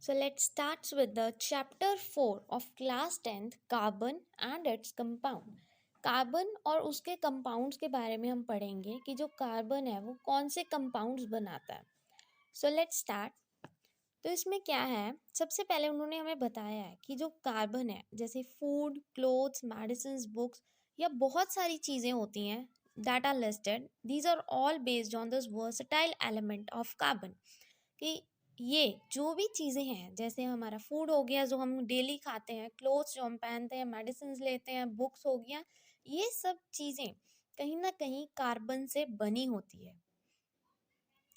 So let's start with the chapter 4 of class 10th carbon and its compound. Carbon और उसके compounds के बारे में हम पढ़ेंगे कि जो कार्बन है वो कौन से कंपाउंड्स बनाता है. So let's start. तो इसमें क्या है, सबसे पहले उन्होंने हमें बताया है कि जो कार्बन है जैसे फूड, क्लोथ्स, मेडिसिन, बुक्स या बहुत सारी चीज़ें होती हैं that are listed, these are all based on this versatile element of carbon. कि ये जो भी चीज़ें हैं जैसे हमारा फूड हो गया जो हम डेली खाते हैं, क्लोथ्स जो हम पहनते हैं, मेडिसिन लेते हैं, बुक्स हो गया, ये सब चीज़ें कहीं ना कहीं कार्बन से बनी होती है.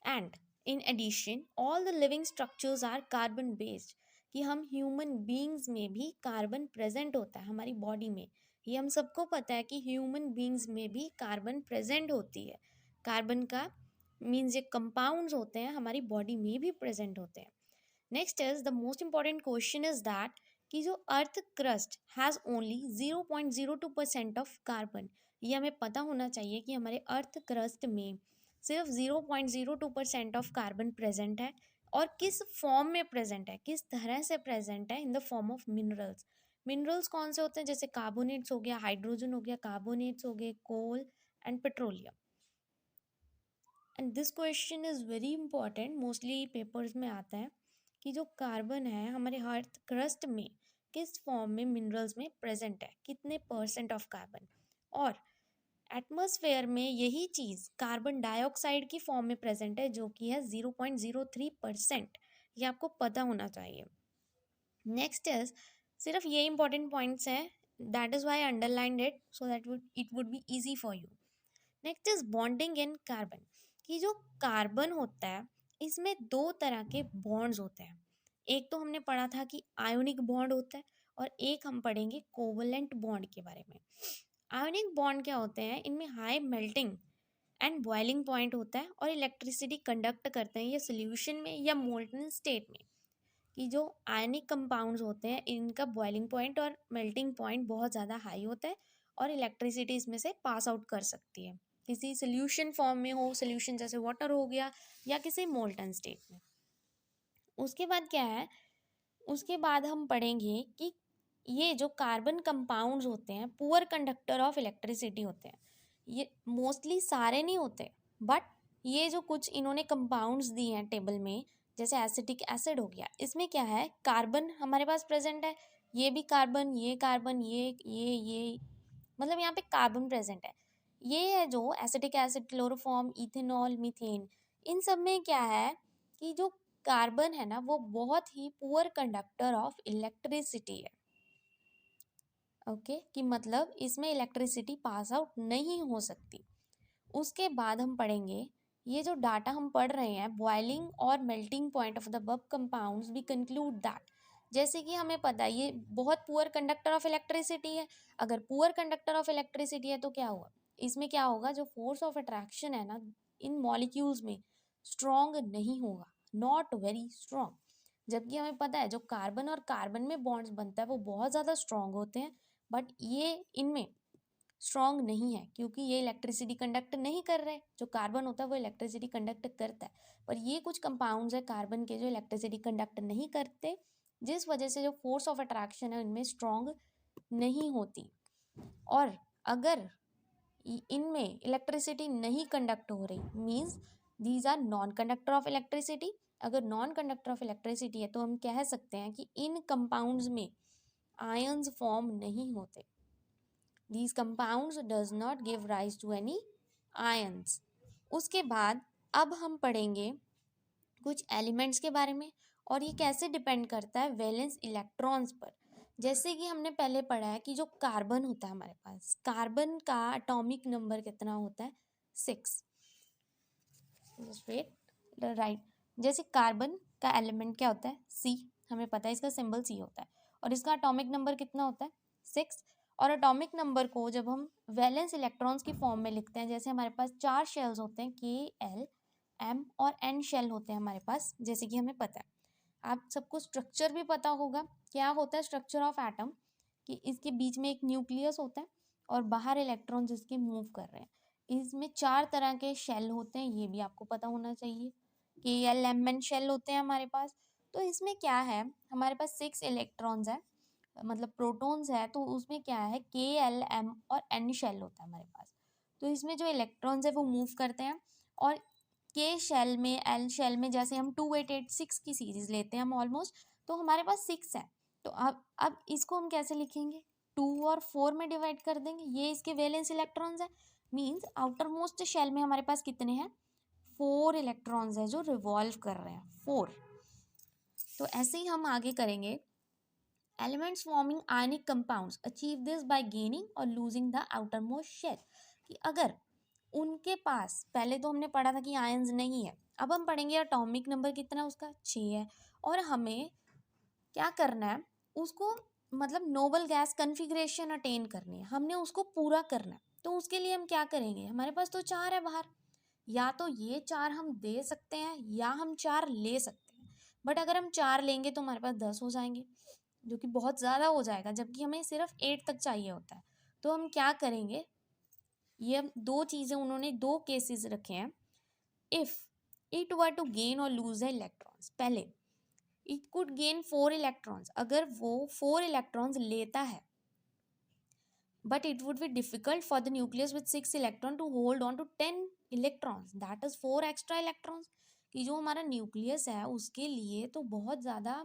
And in addition all the living structures are carbon based. कि हम ह्यूमन बींग्स में भी कार्बन प्रेजेंट होता है हमारी बॉडी में. ये हम सबको पता है कि ह्यूमन बींग्स में भी कार्बन प्रेजेंट होती है. कार्बन का मीन्स ये कंपाउंड्स होते हैं हमारी बॉडी में भी प्रेजेंट होते हैं. Next is the most important question is that कि जो earth crust has only 0.02% of carbon. ये हमें पता होना चाहिए कि हमारे अर्थ क्रस्ट में सिर्फ 0.02% ऑफ कार्बन प्रेजेंट है. और किस फॉर्म में प्रेजेंट है, किस तरह से प्रेजेंट है, in the form of minerals. Minerals कौन से होते हैं, जैसे कार्बोनेट्स हो गया, हाइड्रोजन हो गया, कार्बोनेट्स हो गए, coal and petroleum. And this question is very important, mostly papers में आता है कि जो कार्बन है हमारे अर्थ क्रस्ट में किस फॉर्म में मिनरल्स में प्रेजेंट है, कितने परसेंट ऑफ कार्बन. और एटमॉस्फेयर में यही चीज़ कार्बन डाइऑक्साइड की फॉर्म में प्रेजेंट है जो कि है 0.03%. ये आपको पता होना चाहिए. नेक्स्ट इज सिर्फ ये इंपॉर्टेंट पॉइंट्स हैं, that is why underlined it so that it would be easy for you. Next is bonding in carbon. कि जो कार्बन होता है इसमें दो तरह के बॉन्ड्स होते हैं. एक तो हमने पढ़ा था कि आयोनिक बॉन्ड होता है और एक हम पढ़ेंगे कोवलेंट बॉन्ड के बारे में. आयोनिक बॉन्ड क्या होते हैं, इनमें high melting and boiling point होता है और इलेक्ट्रिसिटी कंडक्ट करते हैं ये सोल्यूशन में या मोल्टन स्टेट में. कि जो आयनिक कंपाउंड्स होते हैं इनका बॉइलिंग पॉइंट और मेल्टिंग पॉइंट बहुत ज़्यादा हाई होता है और इलेक्ट्रिसिटी इसमें से पास आउट कर सकती है किसी सोल्यूशन फॉर्म में हो, सोल्यूशन जैसे वाटर हो गया या किसी मोल्टन स्टेट में. उसके बाद क्या है, उसके बाद हम पढ़ेंगे कि ये जो कार्बन कंपाउंड्स होते हैं पुअर कंडक्टर ऑफ इलेक्ट्रिसिटी होते हैं. ये मोस्टली सारे नहीं होते, बट ये जो कुछ इन्होंने कंपाउंड्स दिए हैं टेबल में, जैसे एसिटिक एसिड हो गया, इसमें क्या है कार्बन हमारे पास प्रेजेंट है. ये भी कार्बन, ये कार्बन, ये मतलब यहाँ पे कार्बन प्रेजेंट है. ये है जो acetic acid, chloroform, ethanol, methane, इन सब में क्या है कि जो कार्बन है ना वो बहुत ही पुअर कंडक्टर ऑफ इलेक्ट्रिसिटी है. ओके कि मतलब इसमें इलेक्ट्रिसिटी पास आउट नहीं हो सकती. उसके बाद हम पढ़ेंगे ये जो डाटा हम पढ़ रहे हैं बॉइलिंग और melting point of the above compounds, we conclude that. जैसे कि हमें पता है ये बहुत पुअर कंडक्टर ऑफ इलेक्ट्रिसिटी है. अगर पुअर कंडक्टर ऑफ इलेक्ट्रिसिटी है तो क्या हुआ, इसमें क्या होगा, जो फोर्स ऑफ अट्रैक्शन है ना इन मॉलिक्यूल्स में स्ट्रॉन्ग नहीं होगा, नॉट वेरी स्ट्रॉन्ग. जबकि हमें पता है जो कार्बन और कार्बन में बॉन्ड्स बनता है वो बहुत ज़्यादा स्ट्रॉन्ग होते हैं, बट ये इनमें स्ट्रॉन्ग नहीं है क्योंकि ये इलेक्ट्रिसिटी कंडक्ट नहीं कर रहे. जो कार्बन होता है वो इलेक्ट्रिसिटी कंडक्ट करता है, पर ये कुछ कंपाउंड्स है कार्बन के जो इलेक्ट्रिसिटी कंडक्ट नहीं करते, जिस वजह से जो फोर्स ऑफ अट्रैक्शन है इनमें स्ट्रॉन्ग नहीं होती. और अगर इनमें इलेक्ट्रिसिटी नहीं कंडक्ट हो रही means these are non conductor of electricity. अगर नॉन कंडक्टर ऑफ इलेक्ट्रिसिटी है तो हम कह सकते हैं कि इन कंपाउंड्स में आयंस फॉर्म नहीं होते. These compounds does not give rise to any ions. उसके बाद अब हम पढ़ेंगे कुछ एलिमेंट्स के बारे में और ये कैसे डिपेंड करता है वैलेंस इलेक्ट्रॉन्स पर. जैसे कि हमने पहले पढ़ा है कि जो कार्बन होता है हमारे पास, कार्बन का एटॉमिक नंबर कितना होता है, 6. राइट. जैसे कार्बन का एलिमेंट क्या होता है, सी. हमें पता है इसका सिंबल सी होता है और इसका एटॉमिक नंबर कितना होता है, 6. और एटॉमिक नंबर को जब हम वैलेंस इलेक्ट्रॉन्स की फॉर्म में लिखते हैं, जैसे हमारे पास 4 शेल्स होते हैं, K, L, M और N शेल होते हैं हमारे पास, जैसे कि हमें पता है. आप सबको स्ट्रक्चर भी पता होगा क्या होता है स्ट्रक्चर ऑफ एटम, कि इसके बीच में एक न्यूक्लियस होता है और बाहर इलेक्ट्रॉन्स इसके मूव कर रहे हैं. इसमें 4 तरह के शेल होते हैं, ये भी आपको पता होना चाहिए. KLMN शेल होते हैं हमारे पास. तो इसमें क्या है, हमारे पास 6 इलेक्ट्रॉन्स है, मतलब प्रोटॉन्स है, तो उसमें क्या है K, L, M और N शेल होता है हमारे पास। तो इसमें जो इलेक्ट्रॉन्स है वो मूव करते हैं, और K शेल में, L शेल में, जैसे हम 2886 की सीरीज लेते हैं हम ऑलमोस्ट, तो हमारे पास 6 है। तो अब इसको हम कैसे लिखेंगे, 2 और 4 में डिवाइड कर देंगे, ये इसके वैलेंस इलेक्ट्रॉन्स है। मीन्स आउटर मोस्ट शेल में हमारे पास कितने हैं, 4 इलेक्ट्रॉन्स है जो रिवॉल्व कर रहे हैं, 4। तो ऐसे ही हम आगे करेंगे। Elements forming ionic compounds achieve this by gaining और losing the outermost shell, कि अगर उनके पास, पहले तो हमने पढ़ा था कि आयंस नहीं है, अब हम पढ़ेंगे एटॉमिक नंबर कितना उसका 6 है, और हमें क्या करना है उसको, मतलब नोबल गैस कन्फिग्रेशन अटेन करनी है, हमने उसको पूरा करना है। तो उसके लिए हम क्या करेंगे, हमारे पास तो 4 है बाहर, या तो ये 4 हम दे सकते हैं या हम 4 ले सकते हैं, बट अगर हम 4 लेंगे तो हमारे पास 10 हो जाएंगे, जो कि बहुत ज़्यादा हो जाएगा, जबकि हमें सिर्फ 8 तक चाहिए होता है। तो हम क्या करेंगे, ये दो चीज़ें उन्होंने, दो केसेस रखे हैं। If it were to gain और लूज द इलेक्ट्रॉन्स, पहले इट कुड गेन 4 इलेक्ट्रॉन्स, अगर वो 4 इलेक्ट्रॉन्स लेता है, but it would be difficult for the nucleus with 6 electron to hold on to 10 electrons, that is 4 extra electrons, कि जो हमारा nucleus है उसके लिए तो बहुत ज़्यादा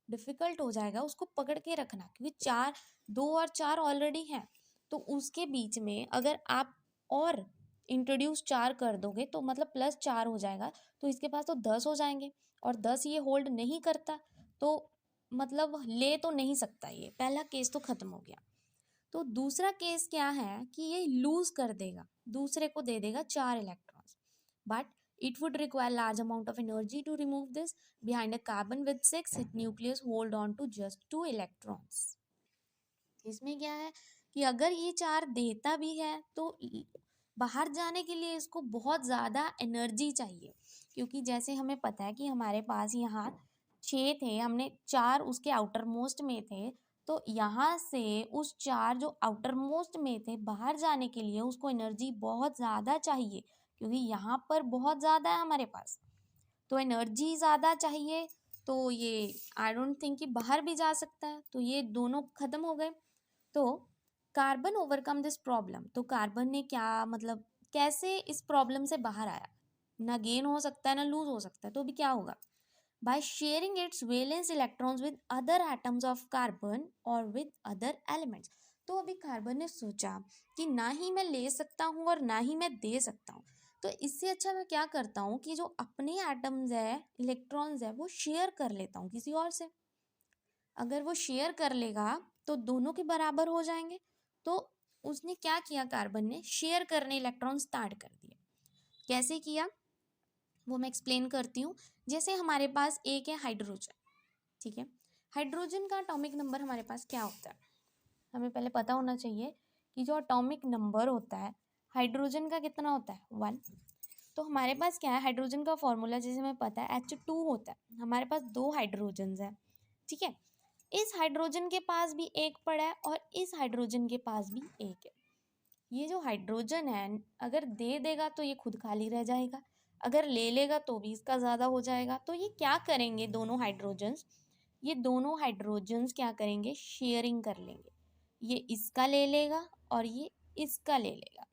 डिफ़िकल्ट हो जाएगा उसको पकड़ के रखना, क्योंकि 4, 2 और 4 ऑलरेडी हैं, तो उसके बीच में अगर आप और इंट्रोड्यूस 4 कर दोगे तो मतलब प्लस 4 हो जाएगा, तो इसके पास तो 10 हो जाएंगे, और 10 ये होल्ड नहीं करता, तो मतलब ले तो नहीं सकता, ये पहला केस तो ख़त्म हो गया। तो दूसरा केस क्या है कि ये लूज कर देगा, दूसरे को दे देगा 4 electrons, but it would require large amount of energy to remove this, behind a carbon with 6 it nucleus hold on to just 2 electrons. इसमें क्या है कि अगर ये 4 देता भी है तो बाहर जाने के लिए इसको बहुत ज़्यादा एनर्जी चाहिए, क्योंकि जैसे हमें पता है कि हमारे पास यहाँ 6 थे, हमने 4 उसके आउटर मोस्ट में थे, तो यहाँ से उस 4 जो आउटर मोस्ट में थे बाहर जाने के लिए उसको एनर्जी बहुत ज़्यादा चाहिए, क्योंकि यहाँ पर बहुत ज़्यादा है हमारे पास, तो एनर्जी ज़्यादा चाहिए। तो ये आई डोंट थिंक कि बाहर भी जा सकता है, तो ये दोनों ख़त्म हो गए। तो कार्बन ओवरकम दिस प्रॉब्लम, तो कार्बन ने क्या, मतलब कैसे इस प्रॉब्लम से बाहर आया, ना गेन हो सकता है ना लूज हो सकता है, तो अभी क्या होगा, by sharing it's valence electrons with other atoms of carbon और विद अदर एलिमेंट्स। तो अभी कार्बन ने सोचा कि ना ही मैं ले सकता हूँ और ना ही मैं दे सकता हूँ, तो इससे अच्छा मैं क्या करता हूँ कि जो अपने एटम्स है, इलेक्ट्रॉन्स है, वो शेयर कर लेता हूँ किसी और से। अगर वो शेयर कर लेगा तो दोनों के बराबर हो जाएंगे। तो उसने क्या किया, कार्बन ने शेयर करने इलेक्ट्रॉन स्टार्ट कर दिए। कैसे किया वो मैं एक्सप्लेन करती हूँ। जैसे हमारे पास एक है हाइड्रोजन, ठीक है, हाइड्रोजन का एटॉमिक नंबर हमारे पास क्या होता है, हमें पहले पता होना चाहिए कि जो एटॉमिक नंबर होता है हाइड्रोजन का कितना होता है, 1। तो हमारे पास क्या है, हाइड्रोजन का फॉर्मूला जैसे हमें पता है H2 होता है, हमारे पास 2 हाइड्रोजन है, ठीक है। इस हाइड्रोजन के पास भी एक पड़ा है और इस हाइड्रोजन के पास भी एक है। ये जो हाइड्रोजन है अगर दे देगा तो ये खुद खाली रह जाएगा, अगर ले लेगा तो भी इसका ज़्यादा हो जाएगा। तो ये क्या करेंगे दोनों हाइड्रोजन्स, ये दोनों हाइड्रोजन्स क्या करेंगे, शेयरिंग कर लेंगे, ये इसका ले लेगा और ये इसका ले लेगा।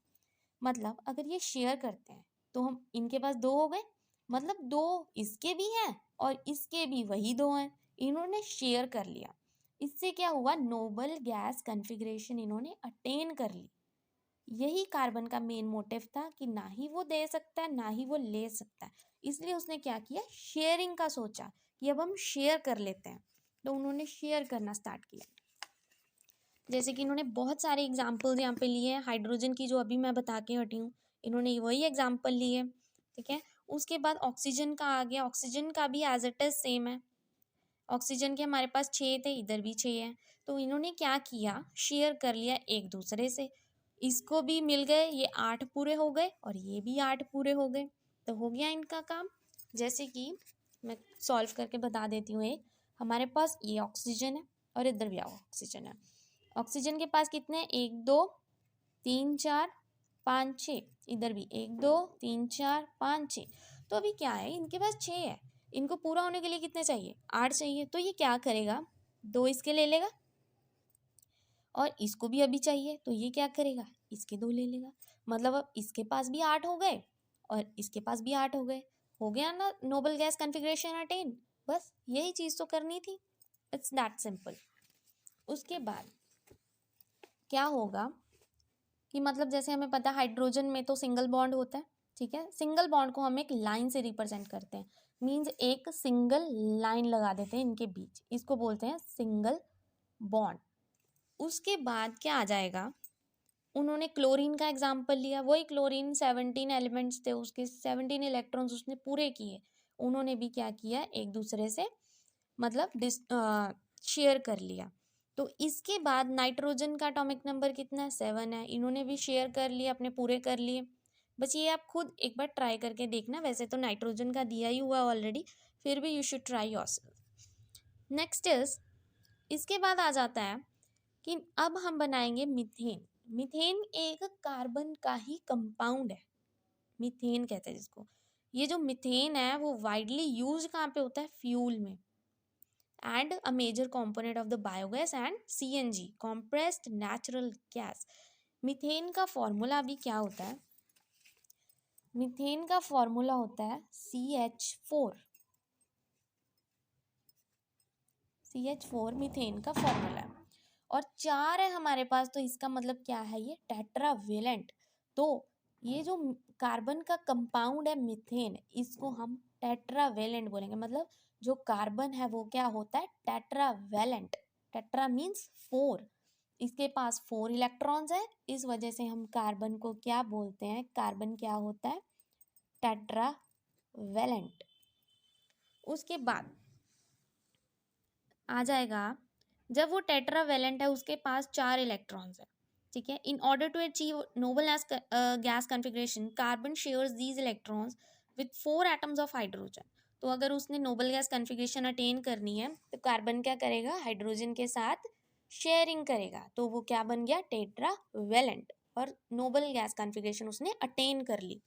मतलब अगर ये शेयर करते हैं तो हम इनके पास 2 हो गए, मतलब 2 इसके भी हैं और इसके भी वही 2 हैं, इन्होंने शेयर कर लिया। इससे क्या हुआ, नोबल गैस कन्फिग्रेशन इन्होंने अटेन कर ली। यही कार्बन का मेन मोटिव था कि ना ही वो दे सकता है ना ही वो ले सकता है, इसलिए उसने क्या किया, शेयरिंग का सोचा कि अब हम शेयर कर लेते हैं। तो उन्होंने शेयर करना स्टार्ट किया। जैसे कि इन्होंने बहुत सारे एग्जाम्पल्स यहाँ पे लिए हैं, हाइड्रोजन की जो अभी मैं बता के हटी हूँ, इन्होंने वही एग्जाम्पल लिए, ठीक है। उसके बाद ऑक्सीजन का आ गया, ऑक्सीजन का भी एज इट इज सेम है। ऑक्सीजन के हमारे पास 6 थे, इधर भी 6 हैं, तो इन्होंने क्या किया, शेयर कर लिया एक दूसरे से, इसको भी मिल गए, ये 8 पूरे हो गए और ये भी 8 पूरे हो गए, तो हो गया इनका काम। जैसे कि मैं सॉल्व करके बता देती हूँ, एक हमारे पास ये ऑक्सीजन है और इधर भी ऑक्सीजन है। ऑक्सीजन के पास कितने हैं, 1 2 3 4 5 6, इधर भी 1 2 3 4 5 6। तो अभी क्या है, इनके पास 6 है, इनको पूरा होने के लिए कितने चाहिए, 8 चाहिए। तो ये क्या करेगा, 2 इसके ले लेगा और इसको भी अभी चाहिए, तो ये क्या करेगा, इसके 2 ले लेगा। मतलब अब इसके पास भी 8 हो गए और इसके पास भी 8 हो गया ना नोबल गैस कॉन्फ़िगरेशन अटेन। बस यही चीज़ तो करनी थी, इट्स दैट सिंपल। उसके बाद क्या होगा कि मतलब जैसे हमें पता है हाइड्रोजन में तो सिंगल बॉन्ड होता है, ठीक है। सिंगल बॉन्ड को हम एक लाइन से रिप्रेजेंट करते हैं, मीन्स एक सिंगल लाइन लगा देते हैं इनके बीच, इसको बोलते हैं सिंगल बॉन्ड। उसके बाद क्या आ जाएगा, उन्होंने क्लोरीन का एग्जाम्पल लिया, वही क्लोरीन 17 एलिमेंट्स थे, उसके 17 इलेक्ट्रॉन्स उसने पूरे किए। उन्होंने भी क्या किया, एक दूसरे से मतलब शेयर कर लिया। तो इसके बाद नाइट्रोजन का एटॉमिक नंबर कितना है, 7 है। इन्होंने भी शेयर कर लिया, अपने पूरे कर लिए। बस ये आप खुद एक बार ट्राई करके देखना, वैसे तो नाइट्रोजन का दिया ही हुआ ऑलरेडी, फिर भी you should try yourself. Next is, इसके बाद आ जाता है कि अब हम बनाएंगे मीथेन। मीथेन एक कार्बन का ही कंपाउंड है, मीथेन कहते हैं जिसको। ये जो मीथेन है वो वाइडली यूज कहाँ पे होता है, फ्यूल में, and a major component of the biogas and CNG compressed natural gas। Methane का फॉर्मूला अभी क्या होता है, मीथेन का फॉर्मूला होता है CH4। CH4 मीथेन का फॉर्मूला है और 4 है हमारे पास, तो इसका मतलब क्या है, ये टेट्रावेलेंट। तो ये जो कार्बन का कंपाउंड है मीथेन, इसको हम टेट्रावेलेंट बोलेंगे। मतलब जो कार्बन है वो क्या होता है, टेट्रावेलेंट। टेट्रा मीन्स 4, इसके पास 4 इलेक्ट्रॉन्स है, इस वजह से हम कार्बन को क्या बोलते हैं, कार्बन क्या होता है, टेट्रावेलेंट। उसके बाद आ जाएगा, जब वो टेट्रावेलेंट है उसके पास 4 इलेक्ट्रॉन्स है, ठीक है। In order to achieve noble gas configuration, carbon shares these electrons with 4 atoms of hydrogen. तो अगर उसने नोबल गैस कॉन्फ़िगरेशन अटेन करनी है तो कार्बन क्या करेगा, हाइड्रोजन के साथ शेयरिंग करेगा, तो वो क्या बन गया, टेट्रावेलेंट, और नोबल गैस कॉन्फ़िगरेशन उसने अटेन कर ली।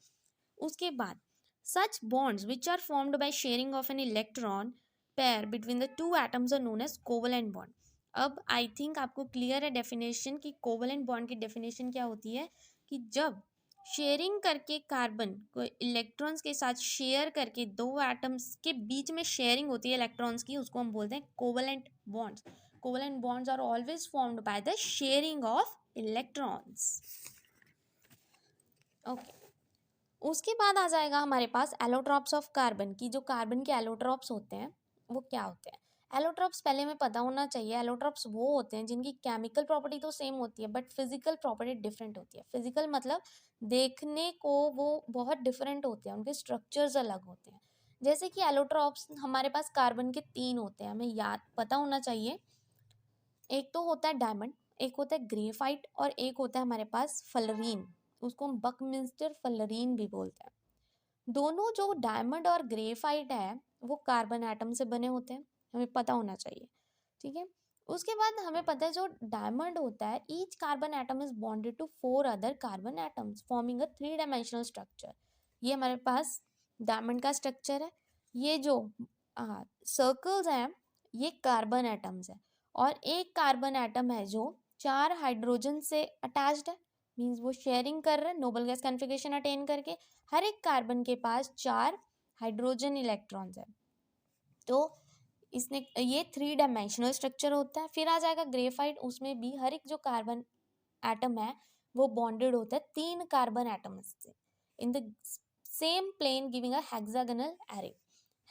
उसके बाद such bonds which are formed by sharing of an electron pair between the 2 atoms are known as covalent bond. अब आई थिंक आपको क्लियर है डेफिनेशन कि कोवलेंट बॉन्ड की डेफिनेशन क्या होती है, कि जब शेयरिंग करके कार्बन को इलेक्ट्रॉन्स के साथ शेयर करके 2 एटम्स के बीच में शेयरिंग होती है इलेक्ट्रॉन्स की, उसको हम बोलते हैं covalent bonds. Covalent bonds are always formed by the sharing of electrons. Okay, उसके बाद आ जाएगा हमारे पास एलोट्रॉप्स ऑफ कार्बन की। जो कार्बन के एलोट्रॉप्स होते हैं वो क्या होते हैं, एलोट्रॉप्स पहले हमें पता होना चाहिए। एलोट्रॉप्स वो होते हैं जिनकी केमिकल प्रॉपर्टी तो सेम होती है बट फिजिकल प्रॉपर्टी डिफरेंट होती है। फिजिकल मतलब देखने को वो बहुत डिफरेंट होते हैं, उनके स्ट्रक्चर्स अलग होते हैं। जैसे कि एलोट्रॉप्स हमारे पास कार्बन के 3 होते हैं, हमें याद पता होना चाहिए। एक तो होता है डायमंड, एक होता है ग्रेफाइट और एक होता है हमारे पास फलरीन, उसको हम बकमिंस्टर फलरीन भी बोलते हैं। दोनों जो डायमंड और ग्रेफाइट है वो कार्बन एटम से बने होते हैं, हमें पता होना चाहिए, ठीक है। उसके बाद हमें पता है जो डायमंड होता है, each carbon atom is bonded to 4 other carbon atoms forming a 3 dimensional structure. ये हमारे पास डायमंड का स्ट्रक्चर है। ये जो सर्कल्स हैं ये कार्बन एटम्स है, और एक कार्बन एटम है जो 4 हाइड्रोजन से अटैच्ड है, मीन्स वो शेयरिंग कर रहे हैं नोबल गैस कॉन्फ़िगरेशन अटेन करके। हर एक कार्बन के पास 4 हाइड्रोजन इलेक्ट्रॉन्स है, तो इसने ये 3 डायमेंशनल स्ट्रक्चर होता है। फिर आ जाएगा ग्रेफाइट, उसमें भी हर एक जो कार्बन एटम है वो बॉन्डेड होता है 3 कार्बन एटम्स से in the same plane giving a hexagonal array.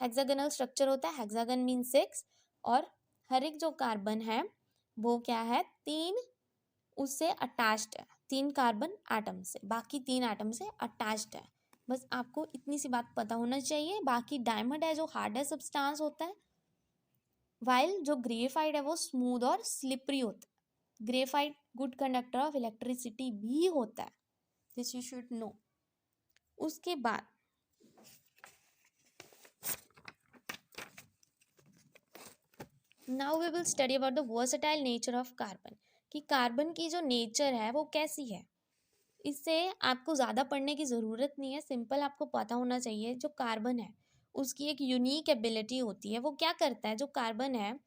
Hexagonal structure होता है, हेक्सागन मीन 6, और हर एक जो कार्बन है वो क्या है, 3 उससे अटैच्ड है, 3 कार्बन एटम से, बाकी 3 एटम से अटैच्ड है। बस आपको इतनी सी बात पता होना चाहिए। बाकी डायमंड है जो हार्ड है सब्सटेंस होता है, वाइल जो ग्रेफाइट है वो स्मूथ और स्लिपरी होता है। Graphite good conductor of electricity भी होता है, दिस यू शुड नो। उसके बाद now we will study about the versatile nature of carbon, कि कार्बन की जो नेचर है वो कैसी है। इससे आपको ज़्यादा पढ़ने की ज़रूरत नहीं है, सिंपल आपको पता होना चाहिए जो कार्बन है उसकी एक यूनिक एबिलिटी होती है। वो क्या करता है, जो कार्बन है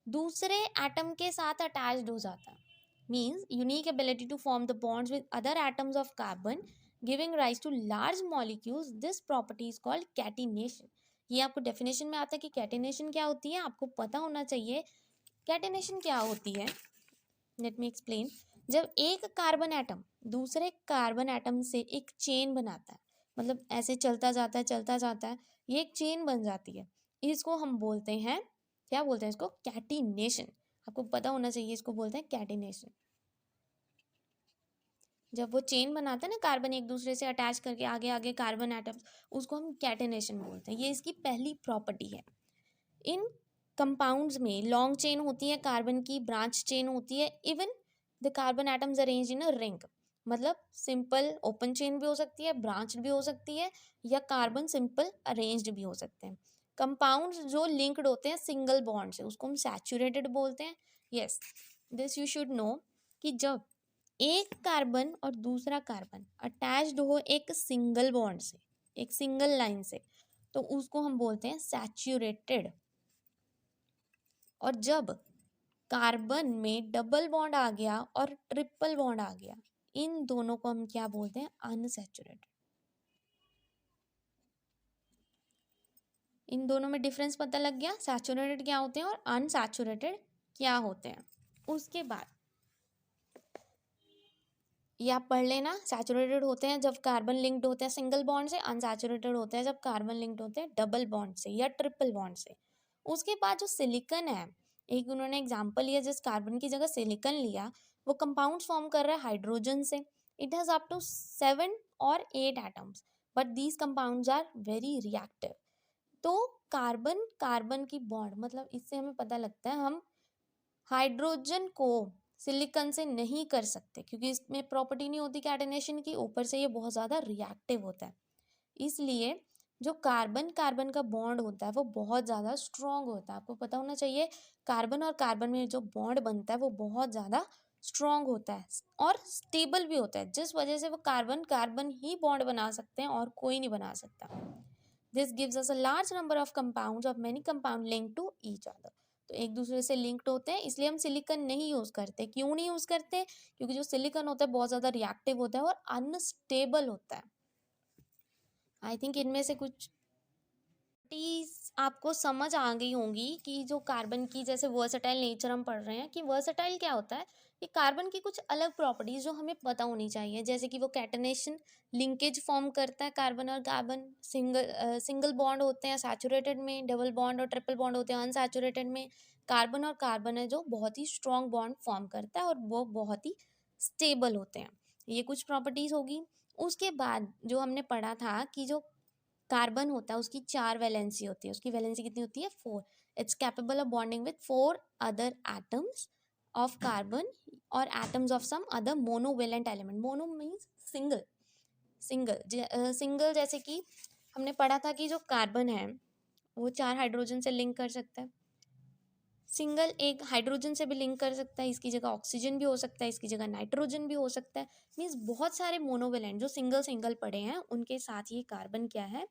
दूसरे एटम के साथ अटैच्ड हो जाता है। Means unique ability to form the bonds with other atoms of carbon giving rise to large molecules. This property is called catenation. ये आपको डेफिनेशन में आता है कि कैटिनेशन क्या होती है, आपको पता होना चाहिए कैटिनेशन क्या होती है। Let me explain. जब एक कार्बन एटम दूसरे कार्बन एटम से एक चेन बनाता है, मतलब ऐसे चलता जाता है, ये एक चेन बन जाती है, इसको हम बोलते हैं, क्या बोलते हैं इसको, कैटिनेशन। आपको पता होना चाहिए, इसको बोलते हैं कैटिनेशन। जब वो चेन बनाता है ना कार्बन एक दूसरे से अटैच करके आगे आगे कार्बन एटम्स, उसको हम कैटिनेशन बोलते हैं। ये इसकी पहली प्रॉपर्टी है। इन कंपाउंड्स में लॉन्ग चेन होती है, कार्बन की ब्रांच चेन होती है। Even the carbon atoms arrange in a ring, मतलब सिंपल ओपन चेन भी हो सकती है, ब्रांच भी हो सकती है, या कार्बन सिंपल अरेंज्ड भी हो सकते हैं। कंपाउंड्स जो लिंक्ड होते हैं सिंगल बॉन्ड से, उसको हम सैचुरेटेड बोलते हैं। Yes, this you should no कि जब एक कार्बन और दूसरा कार्बन अटैच्ड हो एक सिंगल बॉन्ड से, एक सिंगल लाइन से, तो उसको हम बोलते हैं सैचुरेटेड। और जब कार्बन में डबल बॉन्ड आ गया और ट्रिपल बॉन्ड आ गया, इन दोनों को हम क्या बोलते हैं, अनसैचुरेटेड। इन दोनों में डिफरेंस पता लग गया, सैचुरेटेड क्या होते हैं और अनसैचुरेटेड क्या होते हैं। उसके बाद ये आप पढ़ लेना, सैचुरेटेड होते हैं जब कार्बन लिंक्ड होते हैं सिंगल बॉन्ड से, अनसैचुरेटेड होते हैं जब कार्बन लिंक्ड होते हैं डबल बॉन्ड से या ट्रिपल बॉन्ड से। उसके बाद जो सिलिकन है, एक उन्होंने एग्जांपल लिया जिस कार्बन की जगह सिलिकन लिया, वो कंपाउंड फॉर्म कर रहा है हाइड्रोजन से। इट हैज अप टू 7 और 8 atoms, but these compounds are very reactive. तो कार्बन कार्बन की बॉन्ड, मतलब इससे हमें पता लगता है हम हाइड्रोजन को सिलिकॉन से नहीं कर सकते, क्योंकि इसमें प्रॉपर्टी नहीं होती कैटेनेशन की, ऊपर से ये बहुत ज़्यादा रिएक्टिव होता है। इसलिए जो कार्बन कार्बन का बॉन्ड होता है वो बहुत ज़्यादा स्ट्रॉन्ग होता है। आपको पता होना चाहिए कार्बन और कार्बन में जो बॉन्ड बनता है वो बहुत ज़्यादा स्ट्रॉन्ग होता है और स्टेबल भी होता है, जिस वजह से वो कार्बन कार्बन ही बॉन्ड बना सकते हैं और कोई नहीं बना सकता। This gives us a large number of compounds of many compound link to each other. तो एक दूसरे से लिंक्ड होते हैं, इसलिए हम सिलिकॉन नहीं यूज़ करते। क्यों नहीं यूज़ करते, क्योंकि जो सिलिकॉन होता है बहुत ज़्यादा रिएक्टिव होता है और अनस्टेबल होता है। आई थिंक इनमें से कुछ टीज आपको समझ आ गई होंगी कि जो कार्बन की जैसे वर्सेटाइल नेचर हम पढ़ रहे हैं, कि वर्सेटाइल क्या होता है, कि कार्बन की कुछ अलग प्रॉपर्टीज जो हमें पता होनी चाहिए, जैसे कि वो कैटेनेशन लिंकेज फॉर्म करता है कार्बन और कार्बन, सिंगल बॉन्ड होते हैं सैचुरेटेड में, डबल बॉन्ड और ट्रिपल बॉन्ड होते हैं अनसैचुरेटेड में। कार्बन और कार्बन है जो बहुत ही स्ट्रॉन्ग बॉन्ड फॉर्म करता है और वो बहुत ही स्टेबल होते हैं। ये कुछ प्रॉपर्टीज होगी। उसके बाद जो हमने पढ़ा था कि जो कार्बन होता है उसकी 4 वैलेंसी होती है, उसकी वैलेंसी कितनी होती है, 4। It's capable of bonding with 4 other atoms of carbon और atoms of some other monovalent element. Mono means single, single जैसे कि हमने पढ़ा था कि जो कार्बन है वो 4 हाइड्रोजन से लिंक कर सकता है, सिंगल एक हाइड्रोजन से भी लिंक कर सकता है, इसकी जगह ऑक्सीजन भी हो सकता है, इसकी जगह नाइट्रोजन भी हो सकता है। मीन्स बहुत सारे मोनोवेलेंट जो सिंगल सिंगल पड़े हैं उनके साथ ये कार्बन क्या है,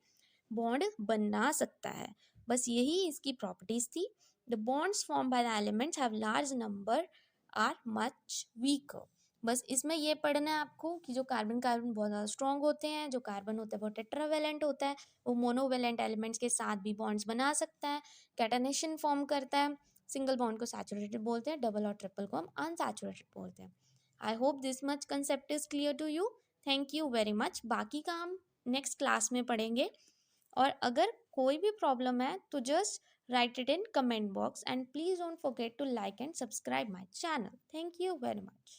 बॉन्ड बना सकता है। बस यही इसकी प्रॉपर्टीज थी। The bonds form by the elements have large number are much weaker. बस इसमें ये पढ़ना है आपको कि जो कार्बन कार्बन बहुत ज़्यादा स्ट्रॉन्ग होते हैं, जो कार्बन होता है वो टेट्रावेलेंट होता है, वो मोनोवेलेंट एलिमेंट्स के साथ भी बॉन्ड्स बना सकता है, कैटेनेशन फॉर्म करता है। सिंगल बॉन्ड को सैचुरेटेड बोलते हैं, डबल और ट्रिपल को हम अनसैचुरेटेड बोलते हैं। I hope this much concept is clear to you. Thank you very much. बाकी का हम नेक्स्ट क्लास में पढ़ेंगे। और अगर कोई भी प्रॉब्लम है तो just write it in comment box and please don't forget to like and subscribe my channel. Thank you very much.